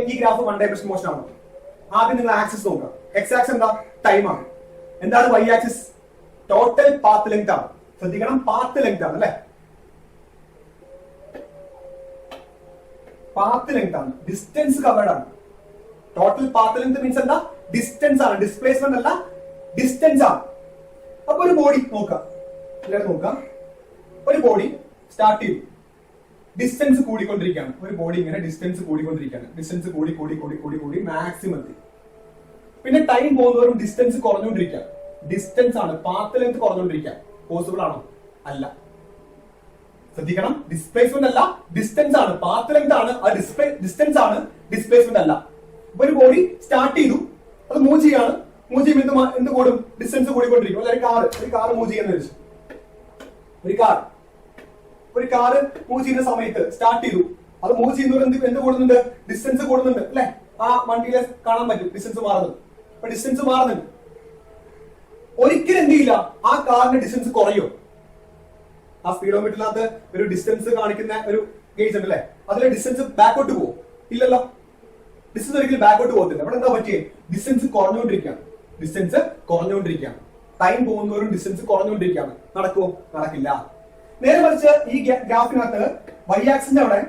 ഈ graph one direction motion ആണ്. ആദ്യം നിങ്ങൾ ആക്സിസ് നോക്കുക. എക്സ് ആക്സിസ് എന്താ? ടൈം ആണ്. എന്താണ് Y axis? Total path length ആണ്. ശ്രദ്ധിക്കണം, പാത്ത് ലെങ്ത് ആണ് അല്ലെ, പാത്ത് ലെങ്ത് ആണ്, ഡിസ്റ്റൻസ് കവേർഡ് ആണ്. ടോട്ടൽ പാത്ത് ലെങ്ത് മീൻസ് എന്താ? ഡിസ്റ്റൻസ് ആണ്, ഡിസ്പ്ലേസ്മെന്റ് അല്ല, ഡിസ്റ്റൻസ് ആണ്. അപ്പൊ ഒരു ബോഡി നോക്കാം, ഒരു ബോഡി സ്റ്റാർട്ട് ചെയ്തു, ഡിസ്റ്റൻസ് കൂടിക്കൊണ്ടിരിക്കുകയാണ്. ഒരു ബോഡി ഇങ്ങനെ ഡിസ്റ്റൻസ് കൂടിക്കൊണ്ടിരിക്കുകയാണ്. ഡിസ്റ്റൻസ് കൂടി കൂടി കൂടി കൂടി കൂടി മാക്സിമം എത്തി. പിന്നെ ടൈം പോകുന്നവരും ഡിസ്റ്റൻസ് കുറഞ്ഞുകൊണ്ടിരിക്കുക. ഡിസ്റ്റൻസ് ആണ്, പാത്ത് ലെങ്ത് കുറഞ്ഞുകൊണ്ടിരിക്കുക. പോസിബിൾ ആണോ? അല്ല. ശ്രദ്ധിക്കണം, ഡിസ്പ്ലേസ്മെന്റ് അല്ല, ഡിസ്റ്റൻസ് ആണ്. പാത്ത് ലെങ്ത് ആണ്, ഡിസ്റ്റൻസ് ആണ്, ഡിസ്പ്ലേസ്മെന്റ് അല്ല. അപ്പൊ ഒരു ബോഡി സ്റ്റാർട്ട് ചെയ്തു, അത് മൂവ് ചെയ്യാണ്. മൂവ് ചെയ്യുമ്പോൾ എന്ത് കൂടും? ഡിസ്റ്റൻസ് കൂടിക്കൊണ്ടിരിക്കും. അല്ലെ, ഒരു കാർ മൂവ് ചെയ്യാന്ന് വെച്ചു. ഒരു കാറ് മൂവ് ചെയ്യുന്ന സമയത്ത് സ്റ്റാർട്ട് ചെയ്തു, അത് മൂവ് ചെയ്യുന്നവർ എന്ത് കൂടുന്നുണ്ട്? ഡിസ്റ്റൻസ് കൂടുന്നുണ്ട് അല്ലെ. ആ വണ്ടിയിലെ കാണാൻ പറ്റും ഡിസ്റ്റൻസ് മാറുന്നത്. അപ്പൊ ഡിസ്റ്റൻസ് മാറുന്നുണ്ട്. ഒരിക്കലും എന്ത് ചെയ്യില്ല, ആ കാറിന്റെ ഡിസ്റ്റൻസ് കുറയോ? ആ സ്പീഡോമീറ്ററിനകത്ത് ഒരു ഡിസ്റ്റൻസ് കാണിക്കുന്ന ഒരു ഗേജ് ഉണ്ട് അല്ലെ, അതിലെ ഡിസ്റ്റൻസ് ബാക്കോട്ട് പോകും? ഇല്ലല്ലോ, ഡിസ്റ്റൻസ് ഒരിക്കലും ബാക്കോട്ട് പോകത്തില്ല. അവിടെ എന്താ പറ്റിയേ? ഡിസ്റ്റൻസ് കുറഞ്ഞുകൊണ്ടിരിക്കുകയാണ്. ടൈം പോകുന്നവരും ഡിസ്റ്റൻസ് കുറഞ്ഞുകൊണ്ടിരിക്കുകയാണ്. നടക്കുമോ? നടക്കില്ല. നേരെ മറിച്ച് ഈ ഗ്രാഫിനകത്ത് വൈ ആക്സിന്റെ അവിടെ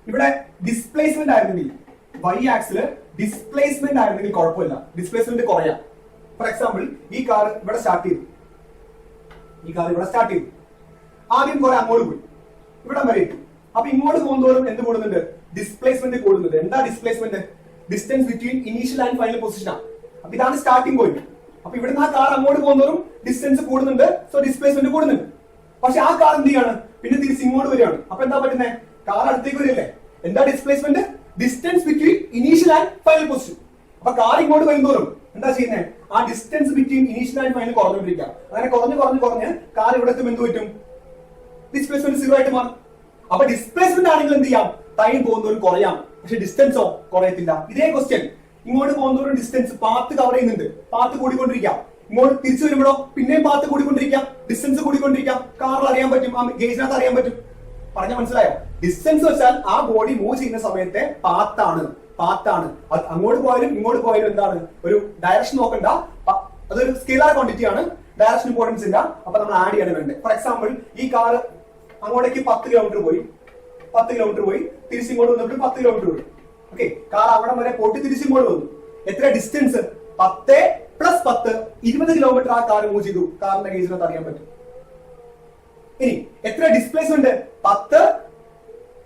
ഇവിടെ ഡിസ്പ്ലേസ്മെന്റ് ആയിരുന്നെങ്കിൽ, വൈ ആക്സില് ഡിസ്പ്ലേസ്മെന്റ് ആയിരുന്നെങ്കിൽ കുഴപ്പമില്ല, ഡിസ്പ്ലേസ്മെന്റ് കുറയാം. ഫോർ എക്സാമ്പിൾ, ഈ കാർ ഇവിടെ സ്റ്റാർട്ട് ചെയ്തു, ആദ്യം കുറെ അങ്ങോട്ട് പോയി, ഇവിടെ വരെ എത്തി. അപ്പൊ ഇങ്ങോട്ട് പോകുന്നതോറും എന്ത് കൂടുന്നുണ്ട്? ഡിസ്പ്ലേസ്മെന്റ് കൂടുന്നുണ്ട്. എന്താ displacement? Distance between initial and final position ആണ്. അപ്പൊ ഇതാണ് സ്റ്റാർട്ടിംഗ് പോയിന്റ്. അപ്പൊ ഇവിടുന്ന് ആ കാർ അങ്ങോട്ട് പോകുന്നതോറും ഡിസ്റ്റൻസ് കൂടുന്നുണ്ട്, സോ ഡിസ്പ്ലേസ്മെന്റ് കൂടുന്നുണ്ട്. പക്ഷെ ആ കാർ എന്ത് ചെയ്യാണ്? പിന്നെ തിരിച്ച് ഇങ്ങോട്ട് വരികയാണ്. അപ്പൊ എന്താ പറ്റുന്നത്? കാർ അടുത്തേക്ക് വരില്ലേ? എന്താ displacement? Distance between initial and final position. അപ്പൊ കാർ ഇങ്ങോട്ട് വരുന്നതോറും എന്താ ചെയ്യുന്നത്? ആ distance between initial and final കുറഞ്ഞുകൊണ്ടിരിക്കുക. അങ്ങനെ കുറഞ്ഞ് കാർ ഇവിടെ എത്തും എന്ത് പറ്റും? ഡിസ്പ്ലേസ്മെന്റ് സീറോ ആയിട്ട് മാറും. അപ്പൊ ഡിസ്പ്ലേസ്മെന്റ് ആണെങ്കിൽ എന്ത് ചെയ്യാം? ടൈം പോകുന്നവരും കുറയാം, പക്ഷെ ഡിസ്റ്റൻസോ കുറയത്തില്ല. ഇതേ ക്വസ്റ്റ്യൻ ഇങ്ങോട്ട് പോകുന്നവരും ഡിസ്റ്റൻസ് പാത്ത് കവർ ചെയ്യുന്നുണ്ട്, പാത്ത് കൂടിക്കൊണ്ടിരിക്കാം. ഇങ്ങോട്ട് തിരിച്ചു വരുമ്പോഴോ പിന്നെയും പാത്ത് കൂടിക്കൊണ്ടിരിക്കാം, ഡിസ്റ്റൻസ് കൂടിക്കൊണ്ടിരിക്കാം. കാറിൽ അറിയാൻ പറ്റും, ആ ഗേജിനകത്ത് അറിയാൻ പറ്റും. പറഞ്ഞ മനസ്സിലായോ? ഡിസ്റ്റൻസ് വെച്ചാൽ ആ ബോഡി മൂവ് ചെയ്യുന്ന സമയത്തെ പാത്താണ്. അത് അങ്ങോട്ട് പോയാലും ഇങ്ങോട്ട് പോയാലും എന്താണ്? ഒരു ഡയറക്ഷൻ നോക്കണ്ട, അതൊരു സ്കെയിലാർ ക്വാണ്ടിറ്റി ആണ്, ഡയറക്ഷൻ ഇമ്പോർട്ടൻസ് ഇല്ല. അപ്പൊ നമ്മൾ ആഡ് ചെയ്യണം വേണ്ടത്. ഫോർ എക്സാമ്പിൾ, ഈ കാർ അങ്ങോട്ടേക്ക് 10 കിലോമീറ്റർ പോയി, തിരിച്ചിങ്ങോട്ട് വന്നപ്പോൾ 10 കിലോമീറ്റർ പോയി. ഓക്കെ, കാർ അവിടെ വരെ പോയിട്ട് തിരിച്ചിങ്ങോട്ട് വന്നു. എത്ര ഡിസ്റ്റൻസ്? 10 + 10 20 കിലോമീറ്റർ ആ കാർ മൂവ് ചെയ്തു. കാറിന്റെ ഗേജിനകത്ത് അറിയാൻ പറ്റും. ഇനി എത്ര ഡിസ്പ്ലേസ്മെന്റ്? 10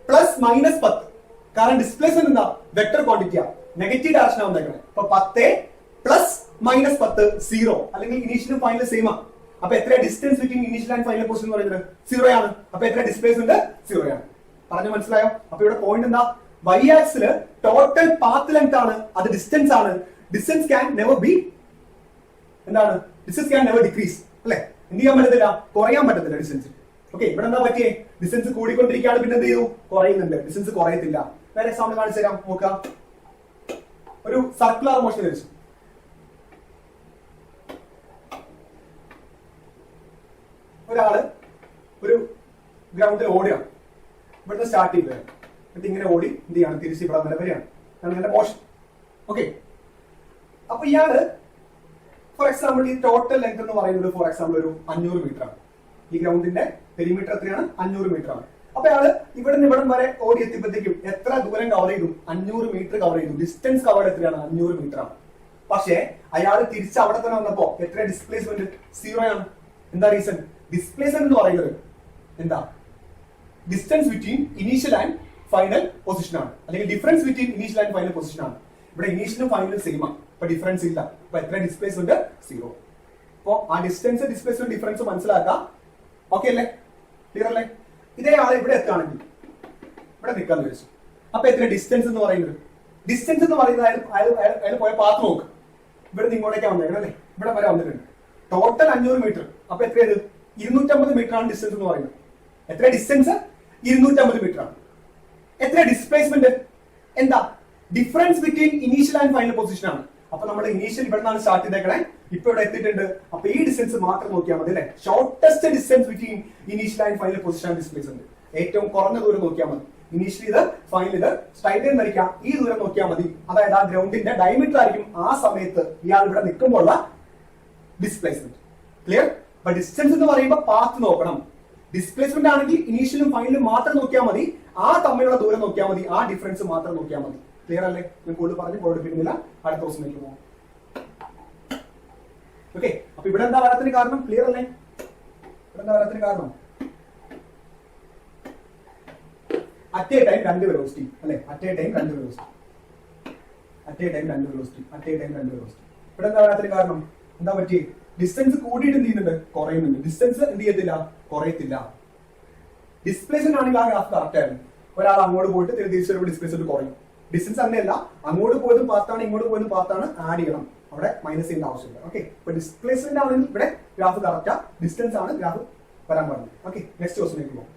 + -10. കാരണം ഡിസ്പ്ലേസ്മെന്റ് എന്താ? വെക്ടർ ക്വാണ്ടിറ്റിയാ, നെഗറ്റീവ് ഡയറക്ഷൻ ആണ് വന്നേക്കുന്നത്. അപ്പൊ 10 + -10 0, അല്ലെങ്കിൽ ഇനീഷ്യലും ഫൈനലും സെയിം ആണ്. അപ്പൊ എത്ര distance between initial and final position എന്ന് പറയുന്നത്? 0 ആണ്. അപ്പൊ എത്ര ഡിസ്പ്ലേസ്മെന്റ്? 0 ആണ്. പറഞ്ഞു മനസ്സിലായോ? അപ്പൊ ഇവിടെ പോയിന്റ് എന്താ? വൈ ആക്സില് ടോട്ടൽ പാത്ത് ലെങ്ത് ആണ്, അത് ഡിസ്റ്റൻസ് ആണ്. ഡിസ്റ്റൻസ് ക്യാൻ നെവർ ബി എന്താണ്? ഡിസ്റ്റൻസ് ക്യാൻ നെവർ ഡിക്രീസ് അല്ലെ. എന്ത് ചെയ്യാൻ പറ്റത്തില്ല? കുറയാൻ പറ്റത്തില്ല ഡിസ്റ്റൻസ്. ഓക്കെ, ഇവിടെ എന്താ പറ്റിയേ? ഡിസ്റ്റൻസ് കൂടിക്കൊണ്ടിരിക്കുകയാണ്, പിന്നെ എന്ത് ചെയ്തു? കുറയുന്നുണ്ട്. ഡിസ്റ്റൻസ് കുറയത്തില്ല. വേറെ എക്സാമ്പിൾ കാണിച്ചു തരാം, നോക്കാം. ഒരു സർക്കുലർ മോഷൻ വരച്ചു. ഒരാള് ഒരു ഗ്രൗണ്ടിൽ ഓടുകയാണ്, ഇവിടുന്ന് സ്റ്റാർട്ട് ചെയ്തത്, എന്നിട്ട് ഇങ്ങനെ ഓടി എന്ത് ചെയ്യാണ്? തിരിച്ച് ഇവിടെ വരെ വരികയാണ്. അങ്ങനെ മോഷൻ. ഓക്കെ, അപ്പൊ ഇയാള് ഫോർ എക്സാമ്പിൾ ഈ ടോട്ടൽ ലെങ്ത് എന്ന് പറയുന്നത് ഫോർ എക്സാമ്പിൾ ഒരു 500 മീറ്റർ ആണ്. ഈ ഗ്രൗണ്ടിന്റെ പെരിമീറ്റർ എത്രയാണ്? 500 മീറ്റർ ആണ്. അപ്പൊ അയാള് ഇവിടെ നിന്ന് ഇവിടം വരെ ഓടി എത്തിയപ്പോഴത്തേക്കും എത്ര ദൂരം കവർ ചെയ്തു? 500 മീറ്റർ കവർ ചെയ്തു. ഡിസ്റ്റൻസ് കവേർഡ് എത്രയാണ്? 500 മീറ്റർ ആണ്. പക്ഷേ അയാൾ തിരിച്ച് അവിടെ തന്നെ വന്നപ്പോ എത്ര ഡിസ്പ്ലേസ്മെന്റ്? 0 ആണ്. എന്താ റീസൺ? ഡിസ്പ്ലേസ്മെന്റ് എന്ന് പറയുന്നത് എന്താ? Distance between initial and final position ആണ്, അല്ലെങ്കിൽ difference between initial and final position ആണ്. ഇവിടെ ഇനീഷ്യലും ഫൈനലും സെയിം ആണ്, അപ്പൊ ഡിഫറൻസ് ഇല്ല. അപ്പൊ എത്ര ഡിസ്പ്ലേസ്മെന്റ്? 0. അപ്പൊ ആ ഡിസ്റ്റൻസ് ഡിസ്പ്ലേസ്മെന്റ് ഡിഫറൻസ് മനസ്സിലാക്കാം. ഓക്കെ അല്ലേ? ക്ലിയർ അല്ലേ? ഇതേ ആളെ ഇവിടെ എത്തുകയാണെങ്കിൽ ഇവിടെ നിൽക്കാന്ന് വിചാരിച്ചു. അപ്പൊ എത്ര ഡിസ്റ്റൻസ് എന്ന് പറയുന്നത്? ഡിസ്റ്റൻസ് എന്ന് പറയുന്നത് അയാൾ പോയ പാത്ത് നോക്ക്. ഇവിടെ നിന്ന് ഇങ്ങോട്ടേക്ക് വന്നേക്കണം അല്ലേ, ഇവിടെ വരെ വന്നിട്ടുണ്ട്. Total 500 metre. അപ്പൊ എത്രയത്? 250 മീറ്റർ ആണ് ഡിസ്റ്റൻസ് എന്ന് പറയുന്നത്. എത്ര ഡിസ്റ്റൻസ്? 250 മീറ്റർ ആണ്. എത്ര ഡിസ്പ്ലേസ്മെന്റ്? എന്താ? Difference between initial and final position ആണ്. അപ്പൊ നമ്മൾ ഇനീഷ്യൽ ഇവിടെ നിന്നാണ് സ്റ്റാർട്ട് ചെയ്തേക്കണേ, ഇപ്പൊ ഇവിടെ എത്തിയിട്ടുണ്ട്. അപ്പൊ ഈ ഡിസ്റ്റൻസ് മാത്രം നോക്കിയാൽ മതി അല്ലെ. Shortest distance between initial and final position displacement, ഏറ്റവും കുറഞ്ഞ ദൂരം നോക്കിയാൽ മതി. ഇനീഷ്യലി ഇത് ഫൈനൽ ഇത് സ്ട്രൈറ്റ് ലൈൻ വരയ്ക്കാം. ഈ ദൂരം നോക്കിയാൽ മതി. അതായത് ആ ഗ്രൗണ്ടിന്റെ ഡയമീറ്റർ ആയിരിക്കും ആ സമയത്ത് ഇയാൾ ഇവിടെ നിൽക്കുമ്പോഴുള്ള ഡിസ്പ്ലേസ്മെന്റ്. ക്ലിയർ? അപ്പൊ ഡിസ്റ്റൻസ് എന്ന് പറയുമ്പോൾ പാത്ത് നോക്കണം. ഡിസ്പ്ലേസ്മെന്റ് ആണെങ്കിൽ ഇനീഷ്യലും ഫൈനലും മാത്രം നോക്കിയാൽ മതി. ആ തമ്മിലുള്ള ദൂരം നോക്കിയാൽ മതി. ആ ഡിഫറൻസ് മാത്രം നോക്കിയാൽ മതി. ക്ലിയർ അല്ലേ? ഞാൻ കൂടുതൽ പറഞ്ഞ് കൊടുപ്പിക്കുന്നില്ല. അടുത്ത ദിവസത്തിലേക്ക് പോകാം. ഓക്കെ, അപ്പൊ ഇവിടെ എന്താ വരാത്തിന് കാരണം? ക്ലിയർ അല്ലേ? ഇവിടെ എന്താ വരാത്തിന് കാരണം? അറ്റ് എ ടൈം രണ്ട് വെലോസിറ്റി അല്ലെ? അറ്റ് എ ടൈം രണ്ട് വെലോസിറ്റി. ഇവിടെ എന്താ വരാത്തിന് കാരണം? എന്താ പറ്റി? ഡിസ്റ്റൻസ് കൂടിയിട്ട് എന്ത് ചെയ്യുന്നുണ്ട്? കുറയുന്നുണ്ട്. ഡിസ്റ്റൻസ് എന്ത് ചെയ്യത്തില്ല? കുറയത്തില്ല. ഡിസ്പ്ലേസ്മെന്റ് ആണെങ്കിൽ ആ ഗ്രാഫ് കറക്റ്റ് ആയിരുന്നു. ഒരാൾ അങ്ങോട്ട് പോയിട്ട് തിരിച്ചു വരുമ്പോൾ ഡിസ്പ്ലേസ്മെന്റ് കുറയും. ഡിസ്റ്റൻസ് അങ്ങനെയല്ല, അങ്ങോട്ട് പോയതും പാത്താണ് ഇങ്ങോട്ട് പോയതും പാത്താണ്, ആഡ് ചെയ്യണം. അവിടെ മൈനസ് ചെയ്യേണ്ട ആവശ്യമില്ല. ഓക്കെ, ഇപ്പൊ ഡിസ്പ്ലേസ്മെന്റ് ആണെങ്കിൽ ഇവിടെ ഗ്രാഫ് കറക്റ്റാ, ഡിസ്റ്റൻസ് ആണ് ഗ്രാഫ് വരാൻ പാടില്ല. ഓക്കെ, നെക്സ്റ്റ് ക്വസ്റ്റിലേക്ക് പോകും.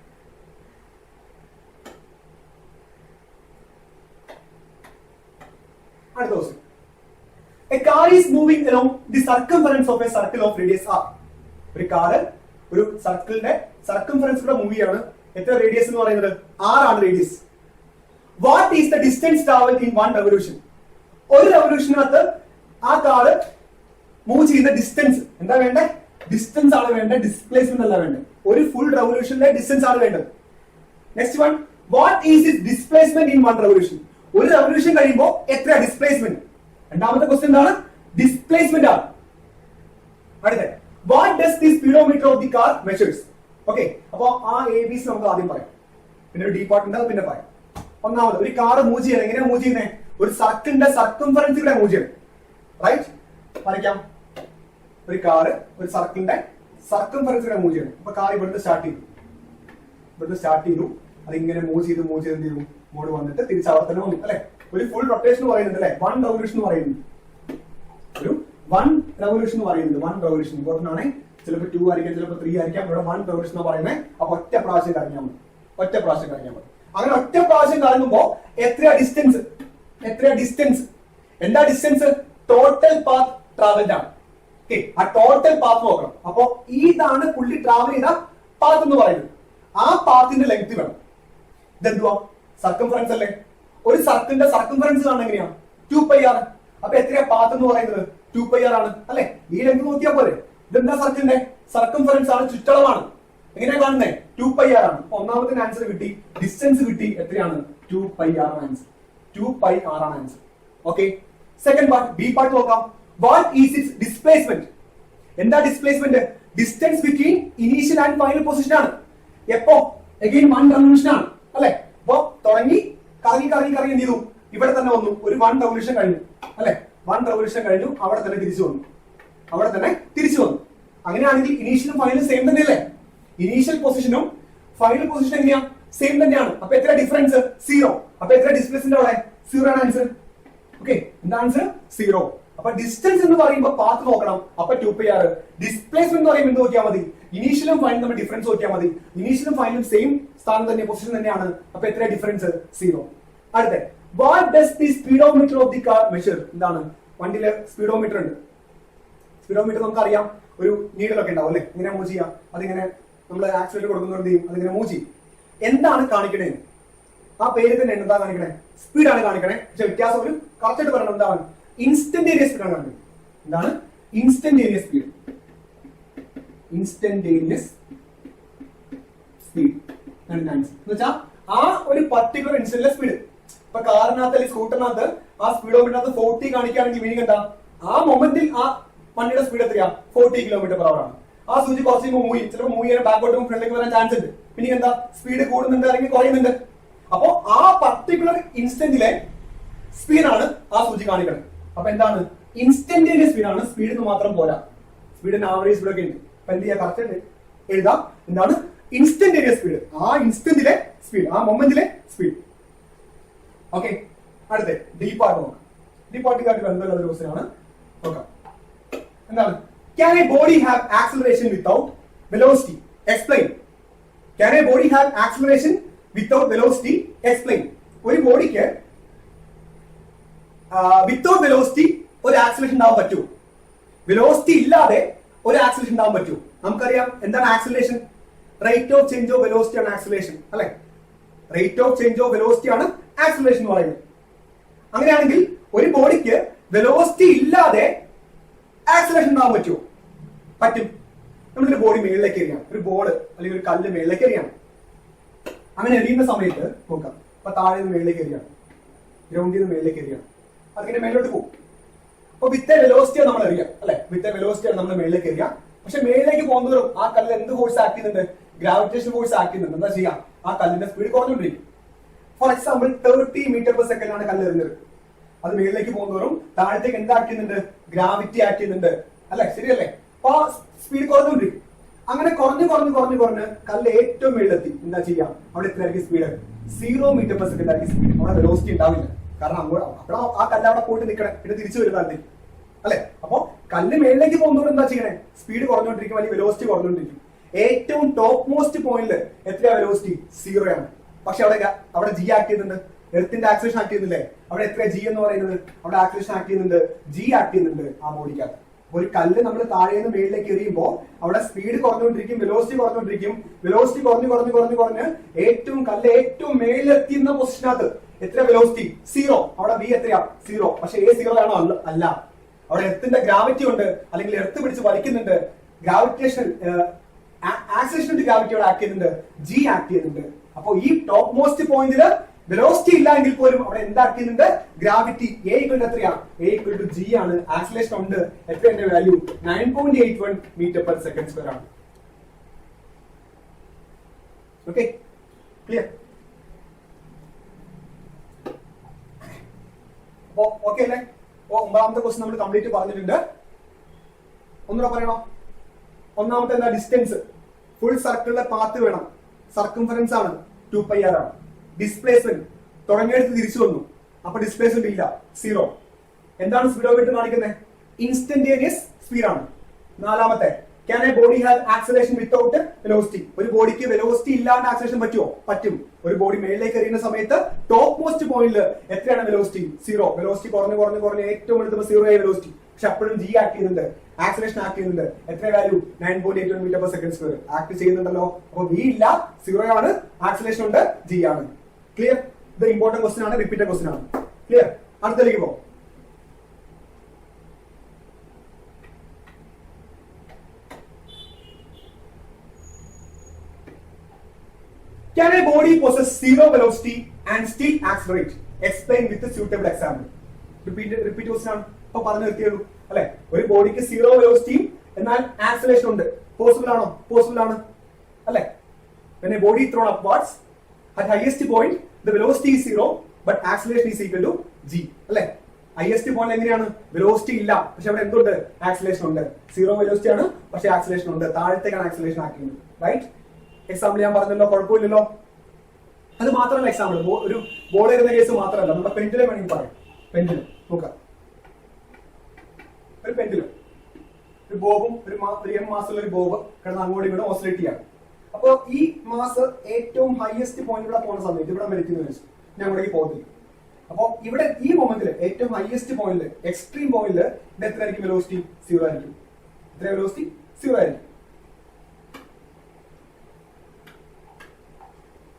അടുത്ത question. A car is moving along the circumference of a circle of radius r. ഒരു കാറ് ഒരു സർക്കിളിന്റെ സർക്കംഫറൻസ് കൂടെ മൂവ് ചെയ്യാണ്. എത്ര റേഡിയസ് എന്ന് പറയുന്നത്? r ആണ് radius. What is the distance travelled in one revolution? ഒരു റെവല്യൂഷനകത്ത് ആ കാറ് മൂവ് ചെയ്യുന്ന ഡിസ്റ്റൻസ് എന്താ വേണ്ടേ? ഡിസ്റ്റൻസ് ആണ് വേണ്ടത്, ഡിസ്പ്ലേസ്മെന്റ് അല്ല വേണ്ടത്. ഒരു ഫുൾ റെവല്യൂഷനിലെ ഡിസ്റ്റൻസ് ആണ് വേണ്ടത്. Next one, what is it displacement in one revolution? ഒരു റെവല്യൂഷൻ കഴിയുമ്പോൾ എത്ര ഡിസ്പ്ലേസ്മെന്റ്? രണ്ടാമത്തെ ക്വസ്റ്റ്യൻ എന്താണ്? ഡിസ്പ്ലേസ്മെന്റ് ആണ്. അടുത്ത, what does the speedometer of the car measures? Okay, അപ്പൊ ആ ABC നമുക്ക് ആദ്യം പറയാം, പിന്നെ ഒരു ഡി പാർട്ട് ഉണ്ട്, പിന്നെ പറയാം. ഒന്നാമത്, ഒരു കാർ മൂവ് ചെയ്യണം. എങ്ങനെയാ മൂവ് ചെയ്യുന്നത്? ഒരു സർക്കിളിന്റെ സർക്കംഫറൻസിലൂടെ മൂവ് ചെയ്യണം. റൈറ്റ്? വരയ്ക്കാം. ഒരു കാർ ഒരു സർക്കിളിന്റെ സർക്കംഫറൻസിലൂടെ മൂവ് ചെയ്യണം. അപ്പൊ കാർ ഇവിടുന്ന് സ്റ്റാർട്ട് ചെയ്തു, അത് ഇങ്ങനെ മൂവ് ചെയ്ത് എന്ത് ചെയ്തു? മോഡ് വന്നിട്ട് തിരിച്ച് അവിടെ തന്നെ വന്നു അല്ലെ? ഒരു ഫുൾ റൊട്ടേഷൻ പറയുന്നുണ്ട് അല്ലെ? വൺ റെവല്യൂഷൻ പറയുന്നുണ്ട്. വൺ റെവല്യൂഷൻ ഇമ്പോർട്ടന്റ് ആണ്. ചിലപ്പോൾ 2 ആയിരിക്കാം, ചിലപ്പോൾ 3 ആയിരിക്കാം. ഇവിടെ 1 റെവല്യൂഷൻ എന്ന് പറയുന്നത്. അപ്പൊ ഒറ്റ പ്രാവശ്യം കറങ്ങിയാൽ മതി. അങ്ങനെ ഒറ്റ പ്രാവശ്യം കറങ്ങുമ്പോ എത്രയാ ഡിസ്റ്റൻസ്? എന്താ ഡിസ്റ്റൻസ്? ടോട്ടൽ പാത്ത് ട്രാവൽഡ് ആണ്. ആ ടോട്ടൽ പാത്ത് നോക്കണം. അപ്പൊ ഇതാണ് പുള്ളി ട്രാവൽ ചെയ്ത പാത്ത് എന്ന് പറയുന്നത്. ആ പാത്തിന്റെ ലെങ്ത് വേണം. ഇതെന്തുവാ? സർക്കംഫറൻസ് അല്ലേ? ഒരു സർക്കിളിന്റെ സർക്കംഫറൻസ് കാണാൻ എങ്ങനെയാ? 2πr. അപ്പൊ എത്രയാ പാത്ത് എന്ന് പറയുന്നത്? 2πr ആണ് അല്ലെ? ഈ ലെങ്ത് നോക്കിയാൽ പോലെ. ഇതെന്താ? സർക്കിളിന്റെ സർക്കംഫറൻസ് ആണ്, ചുറ്റളവാണ്. എങ്ങനെയാ കാണുന്നത്? 2πr ആണ്. ഒന്നാമത്തെ ആൻസർ കിട്ടി, ഡിസ്റ്റൻസ് കിട്ടി. എത്രയാണ്? 2πr ആണ് ആൻസർ. 2πr ആണ് answer. Okay, second part, B part നോക്കാം. What is its displacement? എന്താ displacement? Distance between initial and final position ആണ്. എപ്പോ? അഗൈൻ 1 റെവല്യൂഷൻ ആണ് അല്ലെ? അപ്പൊ തുടങ്ങി കറങ്ങി എന്ത് ചെയ്തു? ഇവിടെ തന്നെ വന്നു. ഒരു 1 റെവല്യൂഷൻ കഴിഞ്ഞു അല്ലെ? 1 റെവല്യൂഷൻ കഴിഞ്ഞു, അവിടെ തന്നെ തിരിച്ചു വന്നു. അങ്ങനെയാണെങ്കിൽ ഇനീഷ്യലും ഫൈനലും സെയിം തന്നെയല്ലേ? ഇനീഷ്യൽ പൊസിഷനും ഫൈനൽ പൊസിഷൻ എങ്ങനെയാ? സെയിം തന്നെയാണ്. അപ്പൊ എത്ര ഡിഫറൻസ്? 0. അപ്പൊ എത്ര ഡിസ്പ്ലേസ്മെന്റ് അവിടെ? 0 ആണ് ആൻസർ. ഓക്കെ, എന്താ ആൻസർ? 0. അപ്പൊ ഡിസ്റ്റൻസ് എന്ന് പറയുമ്പോൾ പാത്ത് നോക്കണം. അപ്പൊ 2πr. ഡിസ്പ്ലേസ്മെന്റ് എന്ന് പറയുമ്പോൾ എന്ത് നോക്കിയാൽ മതി? ഇനീഷ്യലും ഫൈനലും തമ്മിൽ ഡിഫറൻസ് നോക്കിയാൽ മതി. ഇനീഷ്യലും ഫൈനലും സെയിം സ്ഥാനം തന്നെ, പൊസിഷൻ തന്നെയാണ്. അപ്പൊ എത്ര ഡിഫറൻസ്? 0. അടുത്ത, what does the speedometer of the car measure? എന്താണ്? വണ്ടിയിലെ സ്പീഡോമീറ്റർ ഉണ്ട്. സ്പീഡോമീറ്റർ നമുക്കറിയാം, ഒരു നീഡലൊക്കെ ഉണ്ടാവും അല്ലെ? ഇങ്ങനെ മൂവ് ചെയ്യാം. അതിങ്ങനെ നമ്മൾ ആക്സിലേറ്റർ കൊടുക്കുന്നവർ ചെയ്യും, അതിങ്ങനെ മൂവ് ചെയ്യും. എന്താണ് കാണിക്കണേ? ആ പേര് തന്നെ എന്താ കാണിക്കണേ? സ്പീഡാണ് കാണിക്കണേ. പക്ഷെ വ്യത്യാസം ഒരു കറക്റ്റായിട്ട് പറയണം. എന്താണ്? ഇൻസ്റ്റന്റേനിയസ് സ്പീഡ് ആണ് കാണിക്കുന്നത്. എന്താണ്? Instantaneous speed. എന്ന് വെച്ചാൽ ആ ഒരു പർട്ടിക്കുലർ ഇൻസ്റ്റന്റിലെ സ്പീഡ്. ഇപ്പൊ കാറിനകത്ത് അല്ലെങ്കിൽ സ്കൂട്ടറിനകത്ത് ആ സ്പീഡോമീറ്ററിനകത്ത് 40 കാണിക്കുകയാണെങ്കിൽ മീനിങ് എന്താ? ആ മൊമെന്റിൽ ആ വണ്ടിയുടെ സ്പീഡ് എത്രയാ? 40 km/h ആണ്. ആ സൂചി കുറച്ച് മൂവ് ചെയ്യും, ചിലപ്പോൾ മൂവ് ചെയ്യാൻ ബാക്കോട്ടും ഫ്രണ്ടിലേക്ക് വരാൻ ചാൻസ് ഉണ്ട്. മീനിങ് എന്താ? സ്പീഡ് കൂടുന്നുണ്ട് അല്ലെങ്കിൽ കുറയുന്നുണ്ട്. അപ്പോ ആ പർട്ടിക്കുലർ ഇൻസ്റ്റന്റിലെ സ്പീഡാണ് ആ സൂചി കാണിക്കുന്നത്. അപ്പൊ എന്താണ്? ഇൻസ്റ്റന്റേനിയസ് സ്പീഡാണ്. സ്പീഡിന് മാത്രം പോരാ, സ്പീഡിന് ആവറേജ് സ്പീഡൊക്കെ ഉണ്ട്. അപ്പൊ എന്ത് ചെയ്യാ? കറക്റ്റ് എഴുതാം. എന്താണ്? Instantaneous speed. ആ ഇൻസ്റ്റന്റിലെ സ്പീഡ്, ആ മൊമെന്റിലെ സ്പീഡ്. ഓക്കെ, അടുത്ത ഡി പാർട്ട് നോക്കാം. ഡി പാർട്ടിക്കായിട്ട് ബന്ധമുള്ള ഒരു ക്വസ്റ്റ്യൻ ആണ്. നോക്കാം. എന്താണ്? Can a body have acceleration without velocity? Explain. Can a body have acceleration without velocity? Explain. ഒരു ബോഡിക്ക് വിത്തൗട്ട് വെലോസിറ്റി ഒരു ആക്സിലറേഷൻ ഉണ്ടാവാൻ പറ്റുമോ? വെലോസിറ്റി ഇല്ലാതെ ഒരു ആക്സിലറേഷൻ ഉണ്ടാവാൻ പറ്റുമോ? നമുക്കറിയാം എന്താണ് acceleration? Rate of change of velocity ആണ് ആക്സിലറേഷൻ അല്ലെ? Rate of change of velocity ആണ് ആക്സിലറേഷൻ എന്ന് പറയുന്നത്. അങ്ങനെയാണെങ്കിൽ ഒരു ബോഡിക്ക് വെലോസിറ്റി ഇല്ലാതെ ആക്സിലറേഷൻ ഉണ്ടാകാൻ പറ്റുമോ? പറ്റും. നമ്മളൊരു ബോഡി മേളിലേക്ക് എറിയാണ്, ഒരു ബോർഡ് അല്ലെങ്കിൽ ഒരു കല്ല് മേളിലേക്ക് എറിയാണ്. അങ്ങനെ എറിയുന്ന സമയത്ത് നോക്കാം, അപ്പൊ താഴെ നിന്ന് മേളിലേക്ക് എറിയാണ്, ഗ്രൗണ്ടിൽ നിന്ന് മേളിലേക്ക് എറിയാണ്, അതിങ്ങനെ മേലോട്ട് പോകും. അപ്പൊ വിത്ത് വെലോസിറ്റിയാണ് നമ്മൾ എറിയാം അല്ലെ, വിത്ത് വെലോസിറ്റിയാണ് നമ്മൾ മേളിലേക്ക് എറിയാം. പക്ഷെ മേളിലേക്ക് പോകുന്നവരും ആ കല്ല് എന്ത് ഫോഴ്സ് ആക്ട് ചെയ്യുന്നുണ്ട്? ഗ്രാവിറ്റേഷൻ ഫോഴ്സ് ആക്ട് ചെയ്യുന്നുണ്ട്. എന്താ ചെയ്യാം? ആ കല്ലിന്റെ സ്പീഡ് കുറഞ്ഞുകൊണ്ടിരിക്കും. For example 30 metre per second ആണ് കല്ല് എറിഞ്ഞത്. അത് മേളിലേക്ക് പോകുന്നവരും താഴത്തേക്ക് എന്താ ആക്ട് ചെയ്യുന്നുണ്ട്? ഗ്രാവിറ്റി ആക്ട് ചെയ്യുന്നുണ്ട് അല്ലെ, ശരിയല്ലേ? അപ്പൊ സ്പീഡ് കുറഞ്ഞുകൊണ്ടിരിക്കും. അങ്ങനെ കുറഞ്ഞ് കല്ല് ഏറ്റവും മേളിലെത്തി. എന്താ ചെയ്യാം? അവിടെ എത്രയായിരിക്കും സ്പീഡ്? 0 മീറ്റർ പെർ സെക്കൻഡ് ആയിരിക്കും സ്പീഡ്. അവിടെ വെലോസിറ്റി ഉണ്ടാവില്ല. കാരണം അവിടെ ആ കല്ല് അവിടെ പോയിട്ട് നിൽക്കണം, പിന്നെ തിരിച്ചു വരുന്നതല്ലേ അല്ലെ. അപ്പൊ കല്ല് മേളിലേക്ക് പോകുന്നവർ എന്താ ചെയ്യണേ? സ്പീഡ് കുറഞ്ഞുകൊണ്ടിരിക്കും, അല്ലെങ്കിൽ വെലോസിറ്റി കുറഞ്ഞുകൊണ്ടിരിക്കും. ഏറ്റവും ടോപ്പ് മോസ്റ്റ് പോയിന്റിൽ എത്രയാ വെലോസിറ്റി? 0 ആണ്. പക്ഷെ അവിടെ ജി ആക്ട് ചെയ്യുന്നുണ്ട്, എർത്തിന്റെ ആക്സിലേഷൻ ആക്ട് ചെയ്യുന്നില്ലേ? അവിടെ എത്ര ജി എന്ന് പറയുന്നത്? അവിടെ ആക്സിലേഷൻ ആക്ട് ചെയ്യുന്നുണ്ട്, ജി ആക്ട് ചെയ്യുന്നുണ്ട് ആ ബോഡിക്കകത്ത്. ഒരു കല്ല് നമ്മൾ താഴെ നിന്ന് മേളിലേക്ക് എറിയുമ്പോൾ അവിടെ സ്പീഡ് കുറഞ്ഞുകൊണ്ടിരിക്കും, വെലോസിറ്റി കുറഞ്ഞുകൊണ്ടിരിക്കും. വെലോസിറ്റി കുറഞ്ഞ് കല്ല് ഏറ്റവും മേളിലെത്തിയുന്ന പൊസിഷനകത്ത് എത്ര വെലോസിറ്റി? 0. അവിടെ വി എത്രയാ? 0. പക്ഷെ എ 0 ആണോ? അല്ല. അവിടെ എർത്തിന്റെ ഗ്രാവിറ്റി ഉണ്ട്, അല്ലെങ്കിൽ എർത്ത് പിടിച്ച് വലിക്കുന്നുണ്ട്. ഗ്രാവിറ്റേഷൻ ആക്സിലേഷൻ ഗ്രാവിറ്റി അവിടെ ആക്ട് ചെയ്യുന്നുണ്ട്, ജി ആക്ട് ചെയ്യുന്നുണ്ട്. അപ്പൊ ഈ ടോപ്പ് മോസ്റ്റ് പോയിന്റില് വെലോസിറ്റി ഇല്ല എങ്കിൽ പോലും അവിടെ എന്താക്ട് ചെയ്യുന്നുണ്ട്? ഗ്രാവിറ്റി. എ ഈക്വൽ എത്രയാ? എ ഈക്വൽ ടു ജി ആണ്. ആക്സിലേഷൻ ഉണ്ട്. എത്രയുടെ value? 9.81 metre per second square ആണ്. Okay, clear? അപ്പോ ഓക്കെ അല്ലേ? അപ്പോ 9ാമത്തെ ക്വസ്റ്റ്യൻ നമ്മൾ കംപ്ലീറ്റ് പറഞ്ഞിട്ടുണ്ട്. ഒന്നുകൂടെ പറയണോ? ഒന്നാമത്തെ എന്താ? ഡിസ്റ്റൻസ്. ഫുൾ സർക്കിളിലെ പാത്ത് വേണം. സർക്കംഫറൻസ് ആണ് 2πr ആണ്. ഡിസ്പ്ലേസ്മെന്റ് തുടങ്ങിയെടുത്ത് തിരിച്ചു വന്നു, അപ്പൊ ഡിസ്പ്ലേസ്മെന്റ് ഇല്ല, 0. എന്താണ് സ്പീഡോമീറ്റർ കാണിക്കുന്നത്? ഇൻസ്റ്റന്റേനിയസ് സ്പീഡാണ്. 4ാമത്തെ, can a body have acceleration without velocity? ഒരു ബോഡിക്ക് വെലോസിറ്റി ഇല്ലാണ്ട് ആക്സിലറേഷൻ പറ്റുമോ? പറ്റും. ഒരു ബോഡി മേളിലേക്ക് എറിയുന്ന സമയത്ത് ടോപ്പ് മോസ്റ്റ് പോയിന്റിൽ എത്രയാണ് വെലോസിറ്റി? 0. വെലോസിറ്റി കുറഞ്ഞ് ഏറ്റവും വലുത് 0 ആയി വെലോസിറ്റി. പക്ഷെ അപ്പോഴും ജി ആക്ട് ചെയ്യുന്നുണ്ട്, ആക്സിലറേഷൻ ആക്ട് ചെയ്യുന്നുണ്ട്. എത്ര value? 9.81 metre per second square act ചെയ്യുന്നുണ്ടല്ലോ. അപ്പൊ വി ഇല്ല, 0 ആണ്. ആക്സിലറേഷൻ ഉണ്ട്, ജി ആണ്. ക്ലിയർ? ഇത് ഇമ്പോർട്ടന്റ് ക്വസ്റ്റ്യൻ ആണ്, റിപ്പീറ്റഡ് ക്വസ്റ്റ്യൻ ആണ്. ക്ലിയർ? അടുത്തേക്ക് പോകും. Can a body possess 0 velocity and still accelerate? Explain with a suitable example. Repeat question ആണ്. അപ്പൊ പറഞ്ഞു നിർത്തിയുള്ളൂ അല്ലെ. ഒരു ബോഡിക്ക് 0 വെലോസിറ്റിയും എന്നാൽ ആക്സിലറേഷൻ ഉണ്ട്. പോസിബിൾ ആണോ? പോസിബിൾ ആണ് അല്ലെ. When a body thrown upwards at highest point the velocity is 0 but acceleration is equal to g അല്ലെ. ഹയസ്റ്റ് പോയിന്റ് എങ്ങനെയാണ്? വെലോസിറ്റി ഇല്ല, പക്ഷെ അവിടെ എന്തുണ്ട്? ആക്സിലറേഷൻ ഉണ്ട്. 0 വെലോസിറ്റി ആണ്, പക്ഷെ ആക്സിലറേഷൻ ഉണ്ട്. താഴത്തേക്കാണ് ആക്സിലറേഷൻ ആക്കുന്നത്. റൈറ്റ്? എക്സാമ്പിൾ ഞാൻ പറഞ്ഞല്ലോ, കുഴപ്പമില്ലല്ലോ. അത് മാത്രമല്ല എക്സാമ്പിൾ, ഒരു ബോൾ എറിയുന്ന കേസ് മാത്രമല്ല, നമ്മുടെ പെൻഡിലും വേണമെങ്കിൽ പറയാം. പെൻഡിലും നോക്കാം. ഒരു പെൻഡിലും ഒരു ബോബും ഒരു എം മാസുള്ള ഒരു ബോബ് കിടന്ന് അങ്ങോട്ടും ഇങ്ങോട്ടും ഓസിലേറ്റ് ചെയ്യാണ്. അപ്പൊ ഈ മാസ് ഏറ്റവും ഹയസ്റ്റ് പോയിന്റിലൂടെ പോകുന്ന സമയത്ത് ഇവിടെ വലിക്കുന്ന വെച്ച് ഞാൻ അങ്ങോട്ടേക്ക് പോകുന്നില്ല. അപ്പൊ ഇവിടെ ഈ മൊമെന്റിൽ ഏറ്റവും ഹയസ്റ്റ് പോയിന്റിൽ, എക്സ്ട്രീം പോയിന്റിൽ ഇത് എത്ര ആയിരിക്കും? വെലോസിറ്റി 0 ആയിരിക്കും. എത്ര വെലോസിറ്റി? 0 ആയിരിക്കും.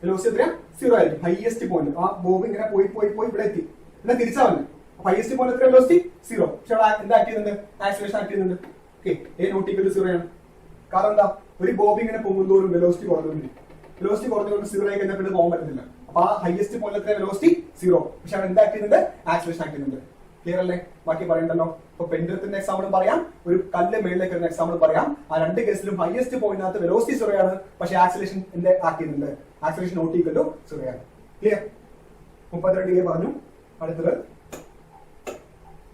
വെലോസിറ്റി എത്രയാ? 0 ആയിരിക്കും. Highest point. ആ ബോബ് ഇങ്ങനെ പോയി ഇവിടെ എത്തി, പിന്നെ തിരിച്ചാ വന്നു. അപ്പൊ ഹയസ്റ്റ് പോയിന്റ് എത്ര? വെലോസിറ്റി 0. പക്ഷെ അവിടെ എന്താ ആക്ട് ചെയ്യുന്നുണ്ട്? ആക്സിലറേഷൻ ആക്ട് ചെയ്യുന്നുണ്ട്. Okay, A not equal to 0 ആണ്. കാരണം എന്താ? ഒരു ബോബ് ഇങ്ങനെ പോകുന്നതോറും വെലോസിറ്റി കുറഞ്ഞുകൊണ്ടിരിക്കും. വെലോസിറ്റി കുറഞ്ഞുകൊണ്ട് 0 ആയി കഴിഞ്ഞാൽ പിന്നെ പോകാൻ പറ്റുന്നില്ല. അപ്പൊ ആ ഹയസ്റ്റ് പോയിന്റ് എത്ര? വെലോസിറ്റി 0. പക്ഷെ അവിടെ എന്താ ആക്ട് ചെയ്യുന്നുണ്ട്? ആക്സിലറേഷൻ ആക്ട് ചെയ്യുന്നുണ്ട്. ക്ലിയർ അല്ലേ? ബാക്കി പറയണ്ടല്ലോ. അപ്പൊ പെൻഡുലത്തിന്റെ എക്സാമ്പിളും പറയാം, ഒരു കല്ല് മേളിലേക്ക് വരുന്ന എക്സാമ്പിൾ പറയാം. ആ രണ്ട് കേസിലും ഹയസ്റ്റ് പോയിന്റിനകത്ത് വെലോസിറ്റി 0 ആണ്, പക്ഷെ ആക്സിലറേഷൻ എന്ത് ആക്ട് ചെയ്യുന്നുണ്ട്? ആക്സിലറേഷൻ നോട്ട് ഈക്വൽ ടു 0 ആണ്. ക്ലിയർ? 32 പറഞ്ഞു. അടുത്തത്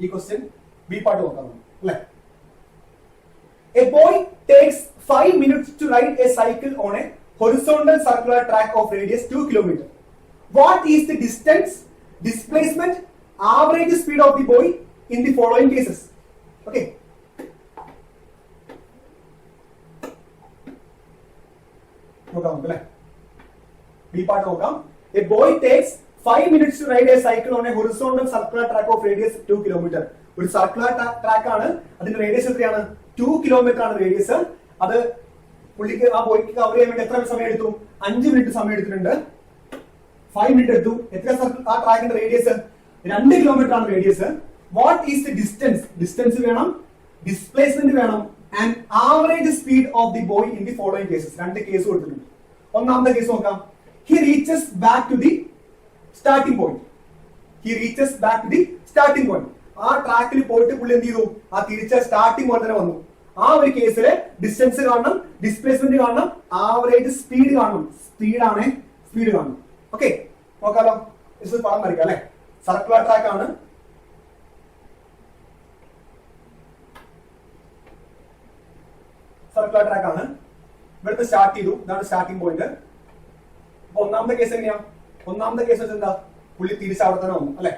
ഈ ക്വസ്റ്റ്യൻ ബി പാർട്ട് നോക്കാം അല്ലെ. A boy takes 5 minutes to ride a cycle on a horizontal circular track of radius 2 km. What is the distance, displacement, average speed of the boy in the following cases? Okay. നോക്കാം അല്ലേ. B part നോക്കാം. A boy takes 5 minutes to ride a cycle on a horizontal circular track of radius 2 km. ഒരു circular track ആണ്, അതിന്റെ radius എത്രയാണ്? 2 kilometre ആണ് radius. അത് പുള്ളിക്ക് ആ ബോയ്ക്ക് കവർ ചെയ്യാൻ വേണ്ടി എത്ര സമയം എടുത്തു? 5 മിനിറ്റ് സമയം എടുത്തിട്ടുണ്ട്. 5 മിനിറ്റ് എടുത്തു. എത്ര സർക്കിൾ ആ ട്രാക്കിന്റെ റേഡിയസ്? 2 കിലോമീറ്റർ ആണ് radius. What is the distance? Distance വേണം, ഡിസ്പ്ലേസ്മെന്റ് വേണം, and average speed of the boy in the following cases. 2 case കൊടുത്തിട്ടുണ്ട്. ഒന്നാമത്തെ കേസ് നോക്കാം. He reaches back to the starting point. He reaches back to the starting point. ആ ട്രാക്കിൽ പോയിട്ട് പുള്ളി എന്ത് ചെയ്തു? ആ തിരിച്ച സ്റ്റാർട്ടിംഗ് പോലെ തന്നെ വന്നു. ആ ഒരു കേസില് ഡിസ്റ്റൻസ് കാണണം, ഡിസ്പ്ലേസ്മെന്റ് കാണണം, ആവറേജ് സ്പീഡ് കാണണം. സ്പീഡ് കാണണം. ഓക്കെ, നോക്കാലോ. ഇത് പടം വരയ്ക്കാം അല്ലെ. സർക്കുലർ ട്രാക്ക് ആണ്. സർക്കുലർ ട്രാക്ക് ആണ്. ഇവിടുത്തെ സ്റ്റാർട്ട് ചെയ്തു. ഇതാണ് സ്റ്റാർട്ടിംഗ് പോയിന്റ്. അപ്പൊ ഒന്നാമത്തെ കേസ് എങ്ങനെയാ? ഒന്നാമത്തെ കേസ് വെച്ചാൽ എന്താ? പുള്ളി തിരിച്ച് അവിടെ തന്നെ വന്നു അല്ലെ.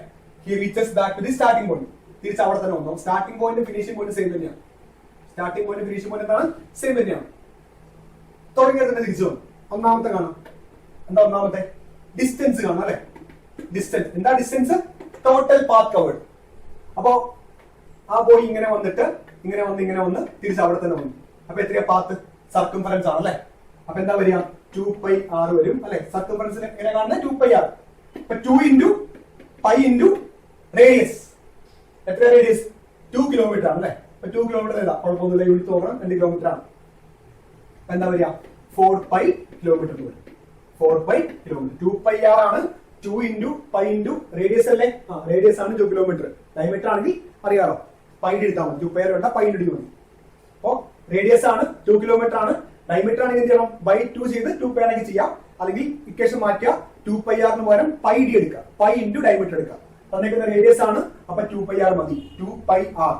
He reaches back to the starting point. തിരിച്ച് അവിടെ തന്നെ വന്നു. Starting point finishing point same തന്നെയാണ്. സ്റ്റാർട്ടിംഗ് പോയിന്റ് ഫിനിഷിംഗ് പോയിന്റ് എന്താണ്? സെയിം തന്നെയാണ്. തുടങ്ങിയത് തന്നെ തിരിച്ചു വന്നു. ഒന്നാമത്തെ കാണാം. എന്താ ഒന്നാമത്തെ? ഡിസ്റ്റൻസ് കാണാം അല്ലെ. ഡിസ്റ്റൻസ് എന്താ? Distance total path covered. അപ്പോ ആ ബോയ് ഇങ്ങനെ വന്നിട്ട് ഇങ്ങനെ വന്ന് തിരിച്ച് അവിടെ തന്നെ വന്നു. അപ്പൊ എത്രയാ പാത്ത്? സർക്കംഫറൻസ് ആണ് അല്ലെ. അപ്പൊ എന്താ വരിക? 2πr വരും അല്ലെ. സർക്കംഫറൻസിന് എങ്ങനെ കാണുന്നത്? 2πr. അപ്പൊ 2 into π into റേഡിയസ്. എത്ര റേഡിയസ്? 2 കിലോമീറ്റർ ആണ് അല്ലെ. അപ്പൊ 2 കിലോമീറ്റർ ഏതാ? കുഴപ്പമൊന്നുമില്ല. യൂണിറ്റ് നോക്കണം. 2 കിലോമീറ്റർ ആണ്. എന്താ വരിക? 4π കിലോമീറ്റർ വരും. 4π കിലോമീറ്റർ. 2πr ആണ്. 2 into π into റേഡിയസ് അല്ലേ. റേഡിയസ് ആണ് 2 കിലോമീറ്റർ. ഡയമീറ്റർ ആണെങ്കിൽ അറിയാലോ, പൈ എടുത്താൽ മതി. 2πr വേണ്ട, പൈ ഇടി മതി. അപ്പോ റേഡിയസ് ആണ്, 2 കിലോമീറ്റർ ആണ്. ഡയമീറ്റർ ആണെങ്കിൽ എന്ത് ചെയ്യണം? ബൈ 2 ചെയ്ത് 2π ആണെങ്കിൽ ചെയ്യാം. അല്ലെങ്കിൽ ഇക്വേഷൻ മാറ്റുക. 2πr പകരം പൈ ഡി എടുക്കുക. പൈ ഇൻറ്റു ഡയമീറ്റർ എടുക്കുക. തന്നിരിക്കുന്ന റേഡിയസ് ആണ്. അപ്പൊ 2πr മതി. 2πr.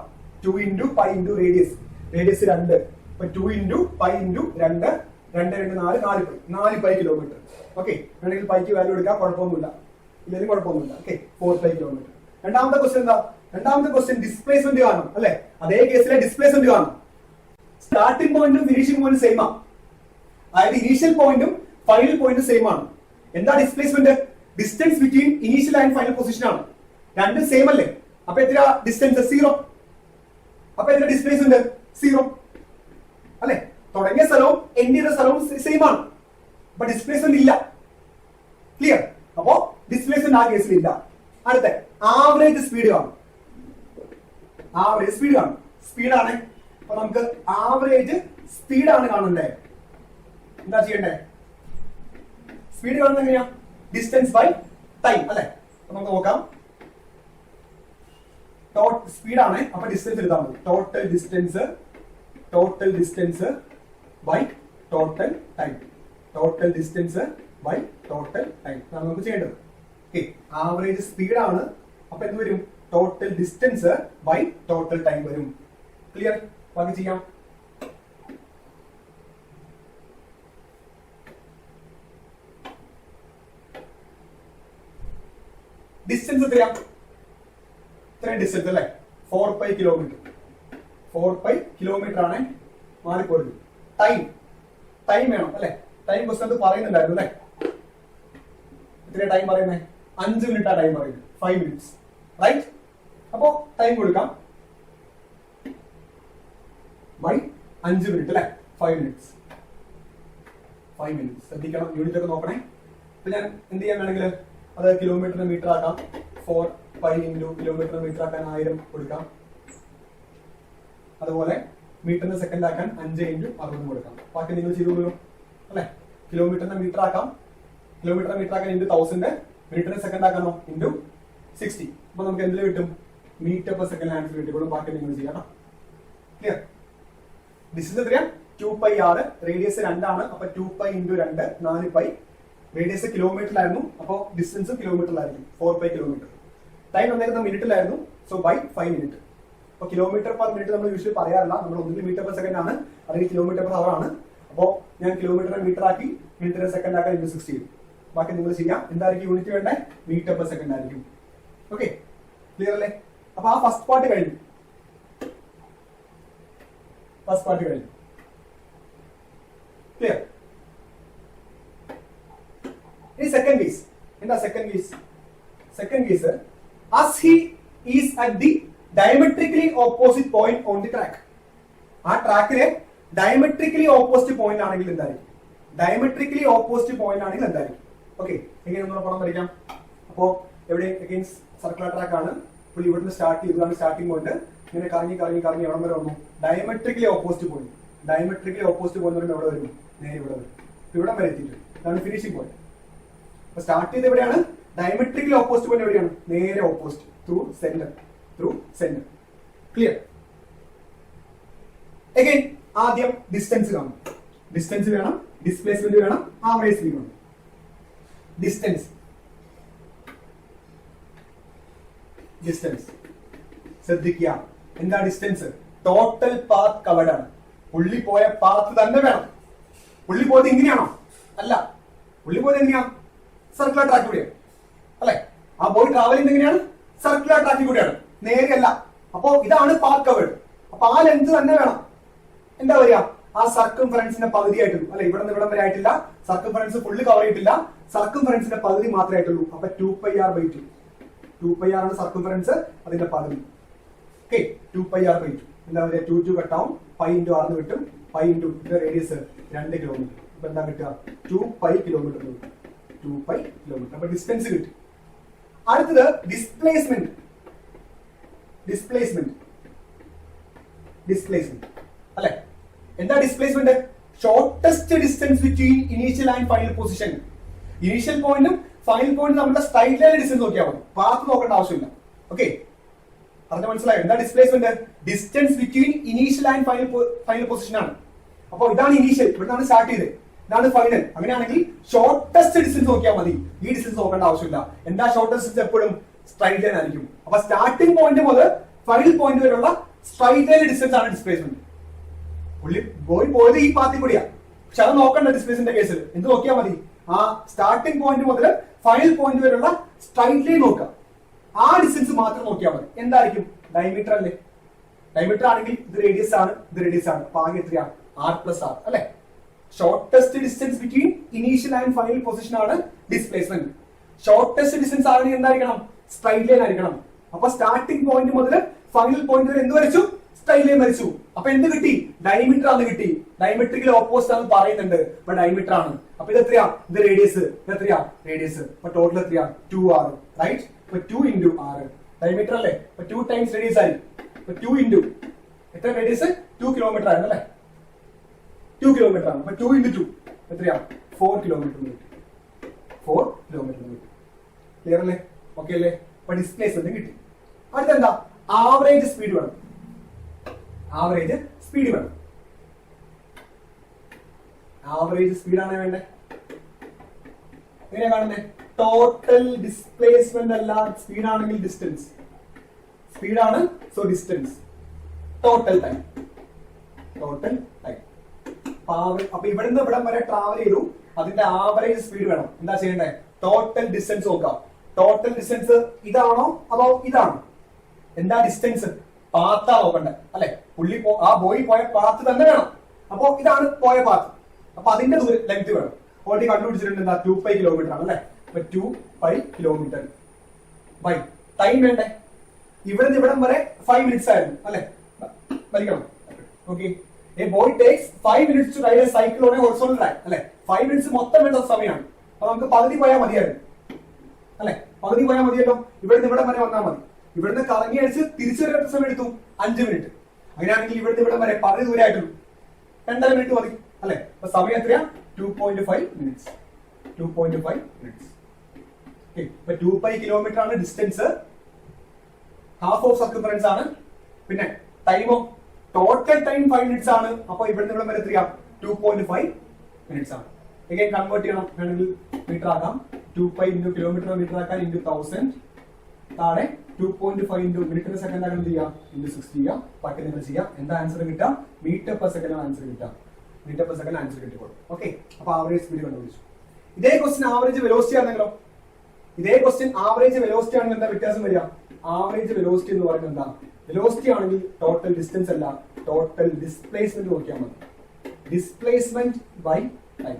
2 into π into radius. Radius 2. അപ്പൊ 2 into π into 2. 2 2 4 4π കിലോമീറ്റർ. ഓക്കെ, വേണമെങ്കിൽ പൈക്ക് വാല്യൂ എടുക്കാം, കുഴപ്പമൊന്നുമില്ല. ഇല്ലെങ്കിൽ കുഴപ്പമൊന്നുമില്ല. Okay, 4π kilometre. രണ്ടാമത്തെ ക്വസ്റ്റ്യൻ എന്താ? രണ്ടാമത്തെ ക്വസ്റ്റ്യൻ ഡിസ്പ്ലേസ്മെന്റ് കാണും അല്ലെ. അതേ കേസിലെ ഡിസ്പ്ലേസ്മെന്റ് കാണും. സ്റ്റാർട്ടിംഗ് പോയിന്റും ഫിനിഷിംഗ് പോയിന്റും സെയിം ആണ്. അതായത് ഇനീഷ്യൽ പോയിന്റും ഫൈനൽ പോയിന്റും സെയിം ആണ്. എന്താ displacement? Distance between initial and final position ആണ്. രണ്ടും സെയിം അല്ലേ. അപ്പൊ എത്ര ഡിസ്റ്റൻസ്? 0. അപ്പൊ എത്ര ഡിസ്പ്ലേസ്മെന്റ്? 0 അല്ലെ. തുടങ്ങിയ സ്ഥലവും എൻഡ് ചെയ്ത സ്ഥലവും സെയിം ആണ്. അപ്പൊ ഡിസ്പ്ലേസ്മെന്റ് ഇല്ല. ക്ലിയർ? അപ്പോ ഡിസ്പ്ലേസ്മെന്റ് ആ കേസിൽ ഇല്ല. അടുത്ത ആവറേജ് സ്പീഡ് കാണും. ആവറേജ് സ്പീഡ് കാണും. സ്പീഡാണ്. അപ്പൊ നമുക്ക് ആവറേജ് സ്പീഡാണ് കാണണ്ടേ. എന്താ ചെയ്യണ്ടേ? സ്പീഡ് കാണുന്നത് എങ്ങനെയാ? ഡിസ്റ്റൻസ് ബൈ ടൈം അല്ലെ. അപ്പൊ നമുക്ക് നോക്കാം. സ്പീഡാണ്. അപ്പൊ ഡിസ്റ്റൻസ് എടുത്താൽ മതി. Total distance by total time. Total distance by total time ആണ് നമുക്ക് ചെയ്യേണ്ടത്. ഓക്കെ, ആവറേജ് സ്പീഡാണ്. അപ്പൊ എന്ത് വരും? Total distance by total time വരും. ക്ലിയർ? ബാക്കി ചെയ്യാം. ഡിസ്റ്റൻസ് എത്രയാ? ഇത്രയും ഡിസ്റ്റൻസ് അല്ലെ. 4π കിലോമീറ്റർ. 4π കിലോമീറ്റർ ആണ്. മാറിപ്പോയത്. ടൈം വേണം അല്ലെ. ടൈം ക്വസ്റ്റൻ പറയുന്നുണ്ടായിരുന്നു അല്ലെ. എത്ര ടൈം പറയുന്നത്? 5 മിനിറ്റ് ആ ടൈം പറയുന്നത്. 5 minutes റൈറ്റ്. അപ്പോ ടൈം കൊടുക്കാം ബൈ 5 മിനിറ്റ് അല്ലെ. 5 minutes. ശ്രദ്ധിക്കണം, യൂണിറ്റ് ഒക്കെ നോക്കണേ. ഇപ്പൊ ഞാൻ എന്ത് ചെയ്യാൻ വേണമെങ്കിൽ അത് കിലോമീറ്ററിന് മീറ്റർ ആക്കാം. 4π into കിലോമീറ്ററിന് മീറ്റർ ആക്കാൻ 1000 കൊടുക്കാം. അതുപോലെ മീറ്ററിന് സെക്കൻഡ് ആക്കാൻ 5 into 60 കൊടുക്കാം. ബാക്കി നിങ്ങൾ ചെയ്തോളൂ അല്ലെ. കിലോമീറ്ററിന് മീറ്റർ ആക്കാം. കിലോമീറ്ററിന് മീറ്റർ ആക്കാൻ into 1000. മീറ്ററിന് സെക്കൻഡ് ആക്കാനോ into 60. അപ്പൊ നമുക്ക് എന്തിൽ കിട്ടും? മീറ്റർ പെർ സെക്കൻഡ് ആൻസർ കിട്ടിക്കോളും. ബാക്കി നിങ്ങൾ ചെയ്യാം. ക്ലിയർ? ഡിസ്റ്റൻസ് എത്രയാ? 2πr. റേഡിയസ് 2 ആണ്. അപ്പൊ 2π into 2 4π. റേഡിയസ് കിലോമീറ്ററിലായിരുന്നു. അപ്പൊ ഡിസ്റ്റൻസ് കിലോമീറ്ററിലായിരിക്കും. 4π കിലോമീറ്റർ. ടൈം വന്നേക്കുന്നത് മിനിറ്റിലായിരുന്നു. So by 5 minutes. അപ്പൊ കിലോമീറ്റർ പെർ മിനിറ്റ് നമ്മൾ യൂഷ്വലി പറയാറില്ല. നമ്മൾ ഒന്നുകിൽ മീറ്റർ പെർ സെക്കൻഡ് ആണ്, അല്ലെങ്കിൽ കിലോമീറ്റർ പെർ അവർ ആണ്. അപ്പോ ഞാൻ കിലോമീറ്ററിനെ മീറ്റർ ആക്കി, മിനിറ്റിനെ സെക്കൻഡ് ആക്കാൻ into 60. ബാക്കി നിങ്ങൾ ചെയ്യാം. എന്തായിരിക്കും യൂണിറ്റ് വേണ്ടേ? മീറ്റർ പെർ സെക്കൻഡ് ആയിരിക്കും. ഓക്കെ, ക്ലിയർ അല്ലേ? അപ്പൊ ആ ഫസ്റ്റ് പാർട്ട് കഴിഞ്ഞു. ക്ലിയർ? ഇനി സെക്കൻഡ് കേസ്. എന്താ second case? as he is at the diametrically opposite point on the track. ആ ട്രാക്കിലെ ഡയമെട്രിക്കലി ഓപ്പോസിറ്റ് പോയിന്റ് ആണെങ്കിൽ എന്തായിരിക്കും? ഓക്കെ, എങ്ങനെ ഒന്നുകൂടെ പടം വരയ്ക്കാം. അപ്പോ എവിടെ അഗൈൻസ് സർക്കുലർ ട്രാക്ക് ആണ്. പുള്ളി ഇവിടുന്ന് സ്റ്റാർട്ട് ചെയ്തതാണ് സ്റ്റാർട്ടിംഗ് പോയിന്റ്. ഇങ്ങനെ കറങ്ങി കറങ്ങി കറങ്ങി എവിടെ വരെ വന്നു? Diametrically opposite point. Diametrically opposite point എവിടെ വരും? നേരെ ഇവിടെ വരും. ഇവിടെ വരെ എത്തിയിട്ടുണ്ട്. ഇതാണ് ഫിനിഷിംഗ് പോയിന്റ്. അപ്പൊ സ്റ്റാർട്ട് ചെയ്ത് എവിടെയാണ്? ഡയമെട്രിക്കലി ഓപ്പോസിറ്റ് പോയിന്റ് എവിടെയാണ്? നേരെ opposite, through centre. Clear? Again ആദ്യം ഡിസ്റ്റൻസ് കാണും. ഡിസ്റ്റൻസ് വേണം, ഡിസ്പ്ലേസ്മെന്റ് വേണം, ആവറേജ് സ്പീഡ് വേണം. ഡിസ്റ്റൻസ് ശ്രദ്ധിക്കുക. എന്താ ഡിസ്റ്റൻസ്? ടോട്ടൽ പാത്ത് കവേർഡ് ആണ്. പുള്ളി പോയ പാത്ത് തന്നെ വേണം. പുള്ളി പോയത് ഇങ്ങനെയാണോ? അല്ല. പുള്ളി പോയത് എങ്ങനെയാ? സർക്കുലർ ട്രാക്ക് കൂടിയാണ് അല്ലെ? ആ ബോയ് ട്രാവലിംഗ് എങ്ങനെയാണ്? സർക്കുലർ ട്രാക്കിൽ കൂടിയാണ്, നേരെയല്ല. അപ്പോ ഇതാണ് പാത്ത് കവേർഡ്. അപ്പൊ ആ ലെങ്ത് തന്നെ വേണം. എന്താ പറയാ? ആ സർക്കംഫറൻസിന്റെ പകുതിയായിട്ടുള്ളൂ അല്ലെ? ഇവിടെ നിന്ന് ഇവിടം വരെ ആയിട്ടില്ല. സർക്കംഫറൻസ് ഫുള്ള് കവർ ചെയ്തിട്ടില്ല. സർക്കംഫറൻസിന്റെ പകുതി മാത്രമേ ആയിട്ടുള്ളൂ. അപ്പൊ 2πr/2. 2πr ആണ് സർക്കംഫറൻസ്, അതിന്റെ പകുതി. Okay, 2πr/2. എന്താ പറയുക? 2 കട്ടാവും, π × r കിട്ടും. π × റേഡിയസ് 2 കിലോമീറ്റർ. ഇപ്പൊ എന്താ കിട്ടുക? 2π കിലോമീറ്റർ കിട്ടും. 2π കിലോമീറ്റർ. അപ്പൊ ഡിസ്റ്റൻസ് കിട്ടും. അടുത്തത് ഡിസ്പ്ലേസ്മെന്റ് അല്ലെ? എന്താ displacement? Shortest distance between initial and final position. Initial പോയിന്റും ഫൈനൽ പോയിന്റും നമ്മുടെ സ്ട്രൈറ്റ് ലൈൻ ഡിസ്റ്റൻസ് നോക്കിയാൽ മതി, പാത്ത് നോക്കേണ്ട ആവശ്യമില്ല. ഓക്കെ, പറഞ്ഞ മനസ്സിലായോ? എന്താ displacement? Distance between initial and final position ആണ്. അപ്പൊ ഇതാണ് ഇനീഷ്യൽ, ഇവിടുന്നാണ് സ്റ്റാർട്ട് ചെയ്തത്, ഇതാണ് ഫൈനൽ. അങ്ങനെയാണെങ്കിൽ ഷോർട്ടസ്റ്റ് ഡിസ്റ്റൻസ് നോക്കിയാൽ മതി, ഈ ഡിസ്റ്റൻസ് നോക്കേണ്ട ആവശ്യമില്ല. എന്താ ഷോർട്ടസ്റ്റ് ഡിസ്റ്റൻസ്? എപ്പോഴും സ്ട്രൈറ്റ് ലൈൻ ആയിരിക്കും. അപ്പൊ സ്റ്റാർട്ടിംഗ് പോയിന്റ് മുതൽ ഫൈനൽ പോയിന്റ് വരെയുള്ള സ്ട്രൈറ്റ് ലൈൻ ഡിസ്റ്റൻസ് ആണ് ഡിസ്പ്ലേസ്മെന്റ്. പുള്ളി പോയത് ഈ പാത്തിൽ കൂടിയാ, പക്ഷെ അത് നോക്കണ്ട. ഡിസ്പ്ലേസ്മെന്റ് കേസിൽ എന്ത് നോക്കിയാൽ മതി? ആ സ്റ്റാർട്ടിംഗ് പോയിന്റ് മുതൽ ഫൈനൽ പോയിന്റ് വരെയുള്ള സ്ട്രൈറ്റ് ലൈൻ നോക്കുക. ആ ഡിസ്റ്റൻസ് മാത്രം നോക്കിയാൽ മതി. എന്തായിരിക്കും? ഡയമീറ്റർ അല്ലേ? ഡയമീറ്റർ ആണെങ്കിൽ ഇത് റേഡിയസ് ആണ്, ഇത് റേഡിയസ് ആണ്. അപ്പൊ ആകെ എത്രയാ? r+r അല്ലെ? Shortest distance between initial and final position ആണ് ഡിസ്പ്ലേസ്മെന്റ്. ഷോർട്ടസ്റ്റ് ഡിസ്റ്റൻസ് ആണെങ്കിൽ എന്തായിരിക്കണം? സ്ട്രൈറ്റ് ലൈൻ ആയിരിക്കണം. അപ്പൊ സ്റ്റാർട്ടിംഗ് പോയിന്റ് മുതൽ ഫൈനൽ പോയിന്റ് വരെ എന്ത് വരച്ചു? സ്ട്രൈറ്റ് ലൈൻ വരച്ചു. അപ്പൊ എന്ത് കിട്ടി? ഡയമീറ്റർ ആണ് കിട്ടി. ഡയമീറ്ററിൽ ഓപ്പോസിറ്റ് ആണ് പറയുന്നുണ്ട്, അപ്പൊ ഡയമീറ്റർ ആണ്. അപ്പൊ ഇത് എത്രയാ? ഇത് റേഡിയസ്. ഇത് എത്രയാ? റേഡിയസ്. അപ്പൊ ടോട്ടൽ എത്രയാ? 2r, right? അപ്പൊ 2 × r ഡയമീറ്റർ അല്ലേ? അപ്പൊ 2 ടൈംസ് റേഡിയസ് ആയി. അപ്പൊ 2 × എത്ര? റേഡിയസ് 2 കിലോമീറ്റർ ആയിരുന്നു അല്ലെ? 2 കിലോമീറ്റർ ആണ്. അപ്പൊ 2 × 2 എത്രയാ? 4 കിലോമീറ്റർ. 4 കിലോമീറ്റർ. ക്ലിയർ അല്ലേ? ഓക്കെ അല്ലേ? അപ്പൊ ഡിസ്പ്ലേസ്മെന്റ് കിട്ടി. അടുത്തെന്താ? ആവറേജ് സ്പീഡ് വേണം. ആവറേജ് സ്പീഡ് ആണ് വേണ്ടേ? എങ്ങനെയാ കാണുന്നേ? ടോട്ടൽ ഡിസ്പ്ലേസ്മെന്റ് അല്ല, സ്പീഡാണെങ്കിൽ ഡിസ്റ്റൻസ്. സ്പീഡാണ്, സോ ഡിസ്റ്റൻസ്. Total time. അപ്പൊ ഇവിടുന്ന് ഇവിടം വരെ ട്രാവൽ ചെയ്തു, അതിന്റെ ആവറേജ് സ്പീഡ് വേണം. എന്താ ചെയ്യണ്ടേ? ടോട്ടൽ ഡിസ്റ്റൻസ് നോക്കാം. ടോട്ടൽ ഡിസ്റ്റൻസ് ഇതാണോ അതോ ഇതാണോ? എന്താ ഡിസ്റ്റൻസ്? പാത്താ നോക്കണ്ടേ അല്ലെ? പുള്ളി ആ ബോയ് പോയ പാത്ത് തന്നെ വേണം. അപ്പൊ ഇതാണ് പോയ പാത്ത്. അപ്പൊ അതിന്റെ ലെങ്ത് വേണം. ഓൾറെഡി കണ്ടുപിടിച്ചിട്ടുണ്ട്. എന്താ? 2π കിലോമീറ്റർ ആണ് അല്ലെ? അപ്പൊ 2π കിലോമീറ്റർ ബൈ ടൈം വേണ്ടേ? ഇവിടെ ഇവിടം വരെ 5 മിനിറ്റ്സ് ആയിരുന്നു അല്ലെ? വലിക്കണം. Okay, a boy takes 5 minutes to ride a cycle on a horizontal track അല്ലെ? 5 മിനിറ്റ്സ് മൊത്തം വേണ്ട സമയമാണ്. അപ്പൊ നമുക്ക് പകുതി പോയാൽ മതിയായിരുന്നു അല്ലെ? പകുതി പോയാൽ മതിയല്ലോ. ഇവിടുന്ന് ഇവിടം വരെ വന്നാൽ മതി. ഇവിടുന്ന് കറങ്ങി അടിച്ച് തിരിച്ചു വരെ എത്ര സമയം എടുത്തു? 5 മിനിറ്റ്. അങ്ങനെയാണെങ്കിൽ ഇവിടുന്ന് ഇവിടം വരെ പകുതി ദൂരമായിട്ടുള്ളൂ, 2.5 മിനിറ്റ് മതി അല്ലെ? അപ്പൊ സമയം എത്രയാ? 2.5 മിനിറ്റ്സ്. 2.5 മിനിറ്റ്സ്. ഇപ്പൊ 2π കിലോമീറ്റർ ആണ് ഡിസ്റ്റൻസ്, ഹാഫ് ഓഫ് സർക്കംഫറൻസ് ആണ്. പിന്നെ ടൈമോ? ടോട്ടൽ ടൈം 5 മിനിറ്റ്സ് ആണ്. അപ്പൊ ഇവിടുന്ന് ഇവിടെ വരെ എത്രയാ? 2.5 മിനിറ്റ്സ് ആണ്. എങ്ങനെ കൺവേർട്ട് ചെയ്യണം? വേണമെങ്കിൽ മീറ്റർ ആക്കാം. 2π × കിലോമീറ്റർ മീറ്റർ ആക്കാൻ × 1000 താഴെ 2.5 × മിനിറ്റ് സെക്കൻഡ് ആക്കണം ചെയ്യാം × 60 ചെയ്യാം. ബാക്കി നിങ്ങൾ ചെയ്യാം. എന്താ ആൻസർ കിട്ടാം? മീറ്റർ പെർ സെക്കൻഡ് ആണ് ആൻസർ കിട്ടാം. മീറ്റർ പെർ സെക്കൻഡ് ആൻസർ കിട്ടിക്കോളും. ഓക്കെ, അപ്പൊ ആവറേജ് സ്പീഡ് കണ്ടുപിടിച്ചു. ഇതേ ക്വസ്റ്റ്യൻ ആവറേജ് വെലോസിറ്റി ആണെങ്കിലോ? ഇതേ ക്വസ്റ്റ്യൻ ആവറേജ് വെലോസിറ്റി ആണെങ്കിൽ എന്താ വ്യത്യാസം വരിക? ആവറേജ് വെലോസിറ്റി എന്ന് പറയുന്നത് എന്താ? വെലോസിറ്റി ആണെങ്കിൽ ടോട്ടൽ ഡിസ്റ്റൻസ് അല്ല, ടോട്ടൽ ഡിസ്പ്ലേസ്മെന്റ് നോക്കിയാൽ മതി. Displacement by time.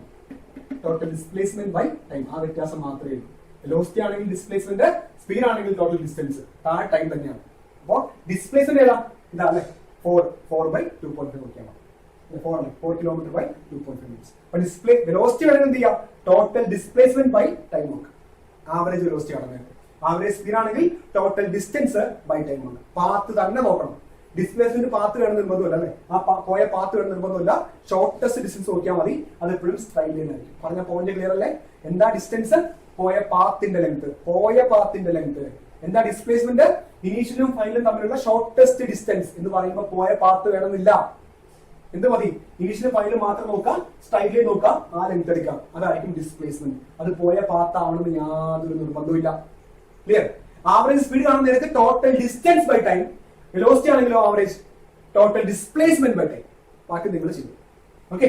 Total displacement by time. ആ വ്യത്യാസം മാത്രമേ ഉള്ളൂ. വെലോസിറ്റി ആണെങ്കിൽ ഡിസ്പ്ലേസ്മെന്റ്, സ്പീഡ് ആണെങ്കിൽ ടോട്ടൽ ഡിസ്റ്റൻസ്, താഴെ ടൈം തന്നെയാണ്. അപ്പോ ഡിസ്പ്ലേസ്മെന്റ് ഏതാ? ഇതാ അല്ലെ? 4/2.5 നോക്കിയാൽ മതി. 4 കിലോമീറ്റർ ബൈ 2.5 മിനിറ്റ്സ്. അപ്പൊ ഡിസ്പ്ലേ വെലോസിറ്റി വേണമെങ്കിൽ എന്ത് ചെയ്യാം, ടോട്ടൽ ഡിസ്പ്ലേസ്മെന്റ് ബൈ ടൈം നോക്കുക. ആവറേജ് വെലോസിറ്റി ആണ്. ആവറേജ് സ്പീഡ് ആണെങ്കിൽ ടോട്ടൽ ഡിസ്റ്റൻസ് ബൈ ടൈം ആണ്. പാത്ത് തന്നെ നോക്കണം. ഡിസ്പ്ലേസ്മെന്റ് പാത്ത് വേണം നിർബന്ധമല്ല അല്ലെ, ആ പോയ പാത്ത് വേണം നിർബന്ധമല്ല. ഷോർട്ടസ്റ്റ് ഡിസ്റ്റൻസ് നോക്കിയാൽ മതി. അത് എപ്പോഴും സ്ട്രൈറ്റ് ലൈൻ ആയിരിക്കും. പറഞ്ഞ പോയിന്റ് ക്ലിയർ അല്ലേ? എന്താ ഡിസ്റ്റൻസ്? പോയ പാത്തിന്റെ ലെങ്ത്. എന്താ ഡിസ്പ്ലേസ്മെന്റ്? ഇനീഷ്യലും ഫൈനലും തമ്മിലുള്ള ഷോർട്ടസ്റ്റ് ഡിസ്റ്റൻസ് എന്ന് പറയുമ്പോൾ പോയ പാത്ത് വേണമെന്നില്ല. എന്ത് മതി? ഇനീഷ്യലും ഫൈനലും മാത്രം നോക്കാം, സ്ട്രൈറ്റ് ലൈൻ നോക്കാം, ആ ലെങ്ത് എടുക്കാം. അതായിരിക്കും ഡിസ്പ്ലേസ്മെന്റ്. അത് പോയ പാത്ത് ആവണമെന്ന് യാതൊരു നിർബന്ധമില്ല. ക്ലിയർ? ആവറേജ് സ്പീഡ് കാണുന്ന നേരത്തെ total distance by time, velocity ആണെങ്കിലോ average total displacement by time. ബാക്കി നിങ്ങൾ ചെയ്യും. ഓക്കെ.